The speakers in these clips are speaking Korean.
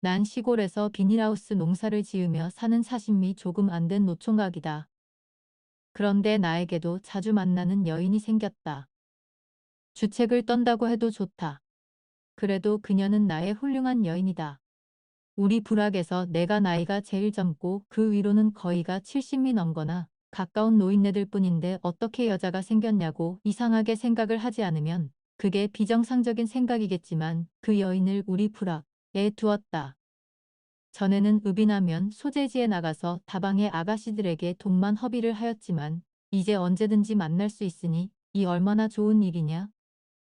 난 시골에서 비닐하우스 농사를 지으며 사는 40미 조금 안 된 노총각이다. 그런데 나에게도 자주 만나는 여인이 생겼다. 주책을 떤다고 해도 좋다. 그래도 그녀는 나의 훌륭한 여인이다. 우리 부락에서 내가 나이가 제일 젊고 그 위로는 거의가 70이 넘거나 가까운 노인네들 뿐인데 어떻게 여자가 생겼냐고 이상하게 생각을 하지 않으면 그게 비정상적인 생각이겠지만 그 여인을 우리 부락에 두었다. 전에는 읍이나면 소재지에 나가서 다방의 아가씨들에게 돈만 허비를 하였지만 이제 언제든지 만날 수 있으니 이 얼마나 좋은 일이냐.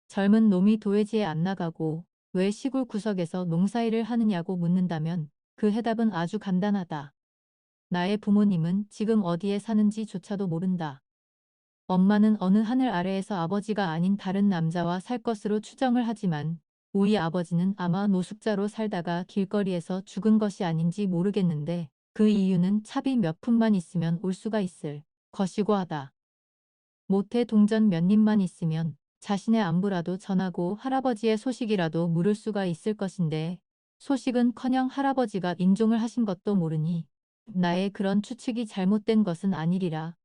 젊은 놈이 도회지에 안 나가고 왜 시골 구석에서 농사일을 하느냐고 묻는다면 그 해답은 아주 간단하다. 나의 부모님은 지금 어디에 사는지조차도 모른다. 엄마는 어느 하늘 아래에서 아버지가 아닌 다른 남자와 살 것으로 추정을 하지만 우리 아버지는 아마 노숙자로 살다가 길거리에서 죽은 것이 아닌지 모르겠는데 그 이유는 차비 몇 푼만 있으면 올 수가 있을 것이고 하다. 모태 동전 몇 입만 있으면 자신의 안부라도 전하고 할아버지의 소식이라도 물을 수가 있을 것인데 소식은커녕 할아버지가 임종을 하신 것도 모르니 나의 그런 추측이 잘못된 것은 아니리라.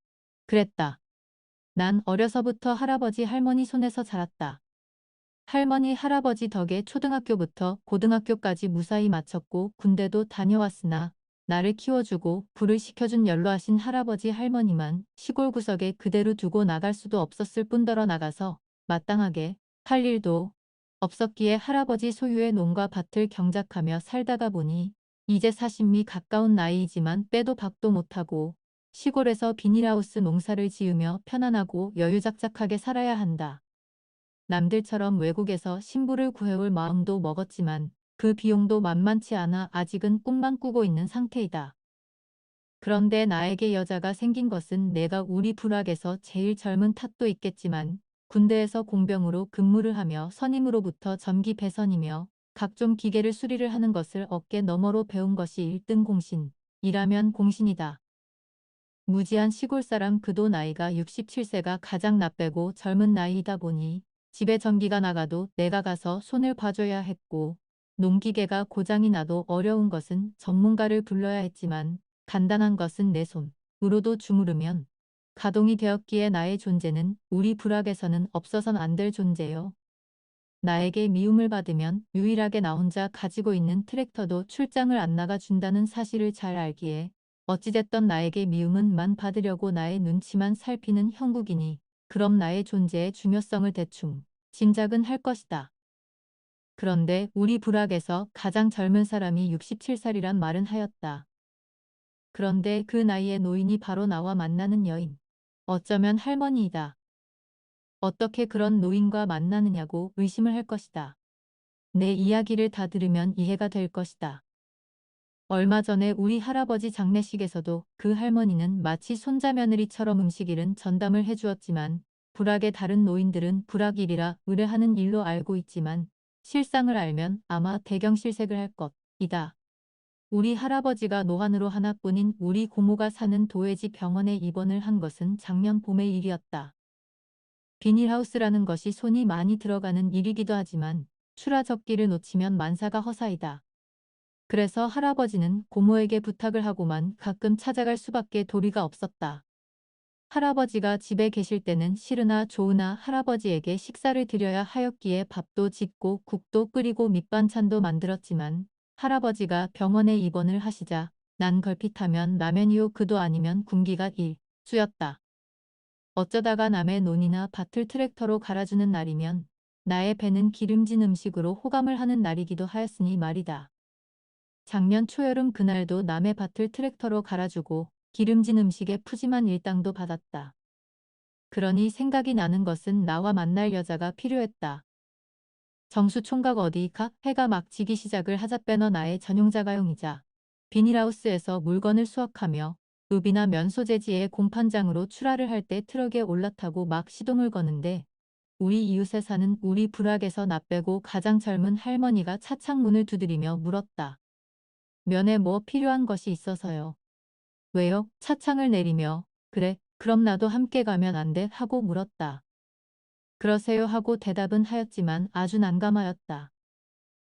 그랬다. 난 어려서부터 할아버지 할머니 손에서 자랐다. 할머니 할아버지 덕에 초등학교부터 고등학교까지 무사히 마쳤고 군대도 다녀왔으나 나를 키워주고 불을 시켜준 연로하신 할아버지 할머니만 시골 구석에 그대로 두고 나갈 수도 없었을 뿐더러 나가서 마땅하게 할 일도 없었기에 할아버지 소유의 농과 밭을 경작하며 살다가 보니 이제 40미 가까운 나이이지만 빼도 박도 못하고 시골에서 비닐하우스 농사를 지으며 편안하고 여유작작하게 살아야 한다. 남들처럼 외국에서 신부를 구해올 마음도 먹었지만 그 비용도 만만치 않아 아직은 꿈만 꾸고 있는 상태이다. 그런데 나에게 여자가 생긴 것은 내가 우리 부락에서 제일 젊은 탓도 있겠지만 군대에서 공병으로 근무를 하며 선임으로부터 점기 배선이며 각종 기계를 수리를 하는 것을 어깨 너머로 배운 것이 1등 공신이라면 공신이다. 무지한 시골 사람 그도 나이가 67세가 가장 나빼고 젊은 나이이다 보니 집에 전기가 나가도 내가 가서 손을 봐줘야 했고 농기계가 고장이 나도 어려운 것은 전문가를 불러야 했지만 간단한 것은 내 손으로도 주무르면 가동이 되었기에 나의 존재는 우리 부락에서는 없어선 안 될 존재요. 나에게 미움을 받으면 유일하게 나 혼자 가지고 있는 트랙터도 출장을 안 나가 준다는 사실을 잘 알기에 어찌됐던 나에게 미움은 만 받으려고 나의 눈치만 살피는 형국이니 그럼 나의 존재의 중요성을 대충 짐작은 할 것이다. 그런데 우리 부락에서 가장 젊은 사람이 67살이란 말은 하였다. 그런데 그 나이의 노인이 바로 나와 만나는 여인. 어쩌면 할머니이다. 어떻게 그런 노인과 만나느냐고 의심을 할 것이다. 내 이야기를 다 들으면 이해가 될 것이다. 얼마 전에 우리 할아버지 장례식에서도 그 할머니는 마치 손자 며느리처럼 음식일은 전담을 해주었지만 불악의 다른 노인들은 불악일이라 의뢰하는 일로 알고 있지만 실상을 알면 아마 대경실색을 할 것이다. 우리 할아버지가 노환으로 하나뿐인 우리 고모가 사는 도회지 병원에 입원을 한 것은 작년 봄의 일이었다. 비닐하우스라는 것이 손이 많이 들어가는 일이기도 하지만 출하적기를 놓치면 만사가 허사이다. 그래서 할아버지는 고모에게 부탁을 하고만 가끔 찾아갈 수밖에 도리가 없었다. 할아버지가 집에 계실 때는 싫으나 좋으나 할아버지에게 식사를 드려야 하였기에 밥도 짓고 국도 끓이고 밑반찬도 만들었지만 할아버지가 병원에 입원을 하시자 난 걸핏하면 라면이요 그도 아니면 군기가 일쑤였다. 어쩌다가 남의 논이나 밭을 트랙터로 갈아주는 날이면 나의 배는 기름진 음식으로 호감을 하는 날이기도 하였으니 말이다. 작년 초여름 그날도 남의 밭을 트랙터로 갈아주고 기름진 음식에 푸짐한 일당도 받았다. 그러니 생각이 나는 것은 나와 만날 여자가 필요했다. 정수 총각 어디 가? 해가 막 지기 시작을 하자 빼너 나의 전용 자가용이자 비닐하우스에서 물건을 수확하며 읍이나 면소재지의 공판장으로 출하를 할 때 트럭에 올라타고 막 시동을 거는데 우리 이웃에 사는 우리 부락에서 나 빼고 가장 젊은 할머니가 차창문을 두드리며 물었다. 면에 뭐 필요한 것이 있어서요. 왜요? 차창을 내리며 그래 그럼 나도 함께 가면 안 돼? 하고 물었다. 그러세요 하고 대답은 하였지만 아주 난감하였다.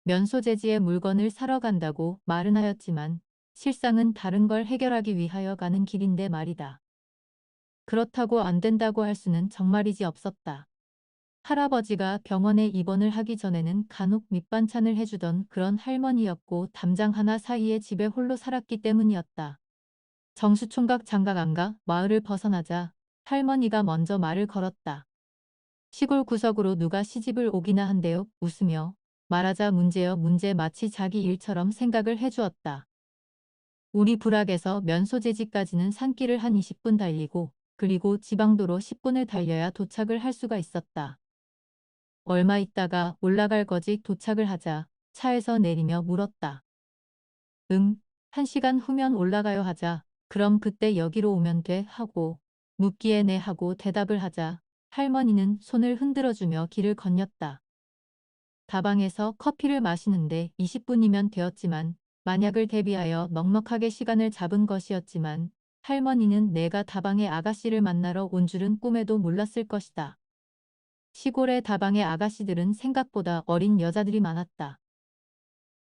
면소 재지의 물건을 사러 간다고 말은 하였지만 실상은 다른 걸 해결하기 위하여 가는 길인데 말이다. 그렇다고 안 된다고 할 수는 정말이지 없었다. 할아버지가 병원에 입원을 하기 전에는 간혹 밑반찬을 해주던 그런 할머니였고 담장 하나 사이에 집에 홀로 살았기 때문이었다. 정수총각 장가 안가 마을을 벗어나자 할머니가 먼저 말을 걸었다. 시골 구석으로 누가 시집을 오기나 한대요. 웃으며 말하자 문제여 문제 마치 자기 일처럼 생각을 해주었다. 우리 부락에서 면소재지까지는 산길을 한 20분 달리고 그리고 지방도로 10분을 달려야 도착을 할 수가 있었다. 얼마 있다가 올라갈 거지 도착을 하자 차에서 내리며 물었다. 1시간 후면 올라가요 하자 그럼 그때 여기로 오면 돼 하고 묻기에 네 하고 대답을 하자 할머니는 손을 흔들어주며 길을 건넜다. 다방에서 커피를 마시는데 20분이면 되었지만 만약을 대비하여 넉넉하게 시간을 잡은 것이었지만 할머니는 내가 다방의 아가씨를 만나러 온 줄은 꿈에도 몰랐을 것이다. 시골의 다방의 아가씨들은 생각보다 어린 여자들이 많았다.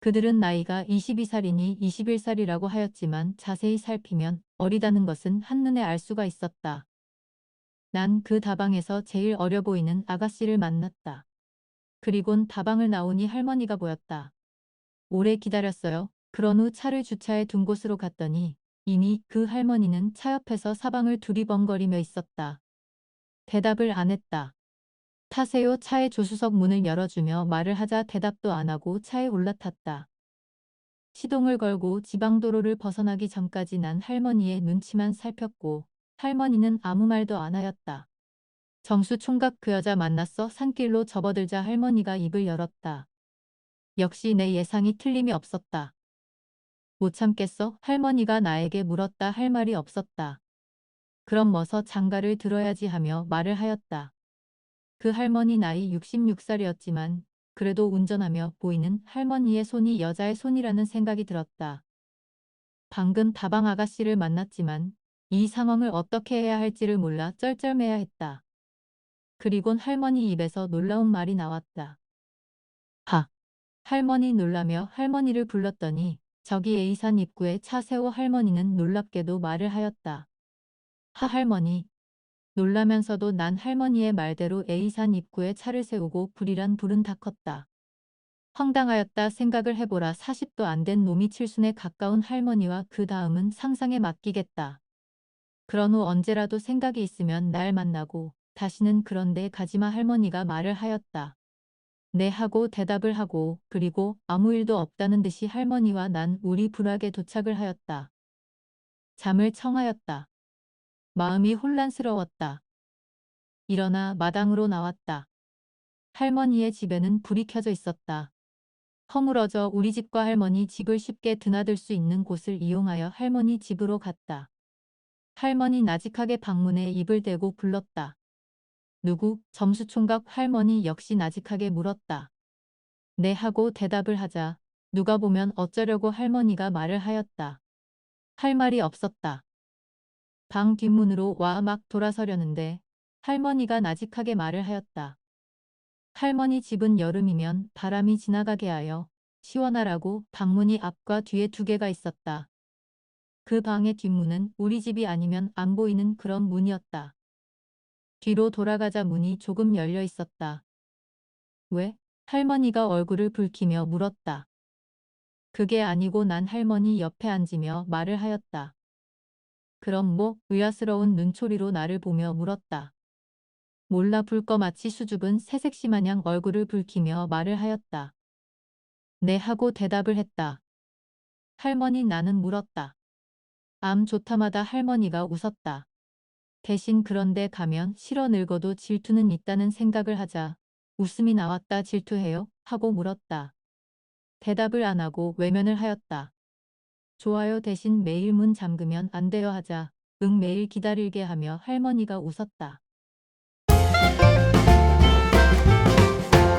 그들은 나이가 22살이니 21살이라고 하였지만 자세히 살피면 어리다는 것은 한눈에 알 수가 있었다. 난 그 다방에서 제일 어려 보이는 아가씨를 만났다. 그리곤 다방을 나오니 할머니가 보였다. 오래 기다렸어요. 그런 후 차를 주차해 둔 곳으로 갔더니 이미 그 할머니는 차 옆에서 사방을 두리번거리며 있었다. 대답을 안 했다. 타세요. 차의 조수석 문을 열어주며 말을 하자 대답도 안 하고 차에 올라탔다. 시동을 걸고 지방도로를 벗어나기 전까지 난 할머니의 눈치만 살폈고 할머니는 아무 말도 안 하였다. 정수 총각 그 여자 만났어? 산길로 접어들자 할머니가 입을 열었다. 역시 내 예상이 틀림이 없었다. 못 참겠어? 할머니가 나에게 물었다. 할 말이 없었다. 그럼 뭐서 장가를 들어야지 하며 말을 하였다. 그 할머니 나이 66살이었지만 그래도 운전하며 보이는 할머니의 손이 여자의 손이라는 생각이 들었다. 방금 다방 아가씨를 만났지만 이 상황을 어떻게 해야 할지를 몰라 쩔쩔매야 했다. 그리곤 할머니 입에서 놀라운 말이 나왔다. 하! 할머니 놀라며 할머니를 불렀더니 저기 A산 입구에 차 세워 할머니는 놀랍게도 말을 하였다. 하 할머니. 놀라면서도 난 할머니의 말대로 A산 입구에 차를 세우고 불이란 불은 다 컸다. 황당하였다. 생각을 해보라. 40도 안 된 놈이 칠순에 가까운 할머니와 그 다음은 상상에 맡기겠다. 그런 후 언제라도 생각이 있으면 날 만나고 다시는 그런 데 가지마 할머니가 말을 하였다. 네 하고 대답을 하고 그리고 아무 일도 없다는 듯이 할머니와 난 우리 부락에 도착을 하였다. 잠을 청하였다. 마음이 혼란스러웠다. 일어나 마당으로 나왔다. 할머니의 집에는 불이 켜져 있었다. 허물어져 우리 집과 할머니 집을 쉽게 드나들 수 있는 곳을 이용하여 할머니 집으로 갔다. 할머니 나직하게 방문에 입을 대고 불렀다. 누구? 점수총각 할머니 역시 나직하게 물었다. 네 하고 대답을 하자 누가 보면 어쩌려고 할머니가 말을 하였다. 할 말이 없었다. 방 뒷문으로 와 막 돌아서려는데 할머니가 나직하게 말을 하였다. 할머니 집은 여름이면 바람이 지나가게 하여 시원하라고 방문이 앞과 뒤에 2개가 있었다. 그 방의 뒷문은 우리 집이 아니면 안 보이는 그런 문이었다. 뒤로 돌아가자 문이 조금 열려 있었다. 왜? 할머니가 얼굴을 붉히며 물었다. 그게 아니고 난 할머니 옆에 앉으며 말을 하였다. 그럼 뭐? 의아스러운 눈초리로 나를 보며 물었다. 몰라 불꺼마치 수줍은 새색시 마냥 얼굴을 붉히며 말을 하였다. 네 하고 대답을 했다. 할머니 나는 물었다. 암 좋다마다 할머니가 웃었다. 대신 그런데 가면 싫어 늙어도 질투는 있다는 생각을 하자 웃음이 나왔다. 질투해요? 하고 물었다. 대답을 안 하고 외면을 하였다. 좋아요. 대신 매일 문 잠그면 안 돼요 하자 응 매일 기다리게 하며 할머니가 웃었다.